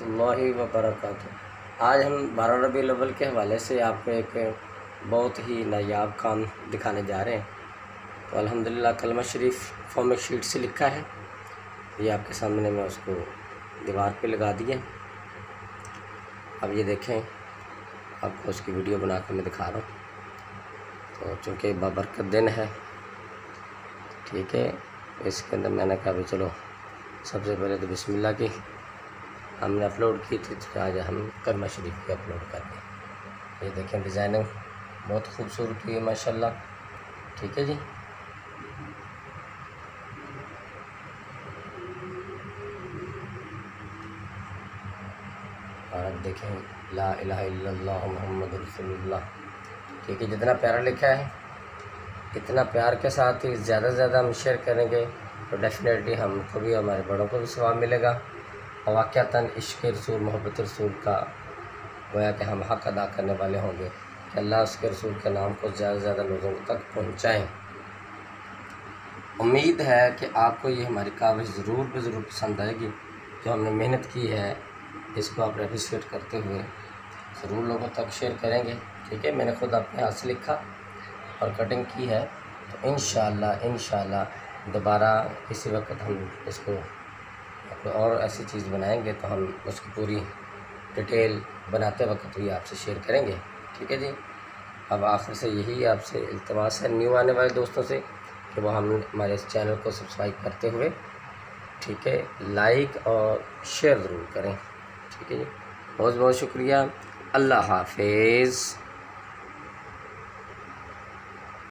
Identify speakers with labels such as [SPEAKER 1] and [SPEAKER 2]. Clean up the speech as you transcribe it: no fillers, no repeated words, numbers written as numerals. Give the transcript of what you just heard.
[SPEAKER 1] रहमतुल्लाहि व बरकातुहू। आज हम 12 रबीउल अव्वल के हवाले से आपको एक बहुत ही नायाब काम दिखाने जा रहे हैं। तो अल्हम्दुलिल्लाह कलमा शरीफ फॉर्मेट शीट से लिखा है, ये आपके सामने मैं उसको दीवार पे लगा दिया। अब ये देखें, आपको उसकी वीडियो बना कर मैं दिखा रहा हूँ। तो चूँकि बाबरकत दिन है, ठीक है, इसके अंदर मैंने कहा भी चलो सबसे पहले तो बिस्मिल्लाह की हमने अपलोड की थी, तो आज हम कलमा शरीफ की अपलोड कर दें। ये देखें, डिज़ाइनिंग बहुत खूबसूरत हुई है माशाल्लाह। ठीक है जी, और अब देखें ला इलाहा इल्लल्लाह मुहम्मद रसूलुल्लाह। ठीक है, जितना प्यारा लिखा है इतना प्यार के साथ ही ज़्यादा से ज़्यादा हम शेयर करेंगे तो डेफिनेटली हमको भी, हमारे बड़ों को भी सवाब मिलेगा। और वाक़अतन इश्क़ रसूल, मोहब्बत रसूल का गोया कि हम हक़ अदा करने वाले होंगे कि अल्लाह उसके रसूल के नाम को ज़्यादा से ज़्यादा लोगों तक पहुँचाएँ। उम्मीद है कि आपको ये हमारी काविश ज़रूर पसंद आएगी। जो हमने मेहनत की है इसको आप अप्रिशिएट करते हुए ज़रूर लोगों तक शेयर करेंगे। ठीक है, मैंने ख़ुद अपने हाथ से लिखा और कटिंग की है, तो इंशाअल्लाह दोबारा किसी वक्त हम इसको और ऐसी चीज़ बनाएंगे तो हम उसकी पूरी डिटेल बनाते वक्त भी आपसे शेयर करेंगे। ठीक है जी, अब आखिर से यही आपसे इल्तिमास है न्यू आने वाले दोस्तों से कि वो हम हमारे इस चैनल को सब्सक्राइब करते हुए, ठीक है, लाइक और शेयर ज़रूर करें। ठीक है जी, बहुत बहुत शुक्रिया। अल्लाह हाफिज़।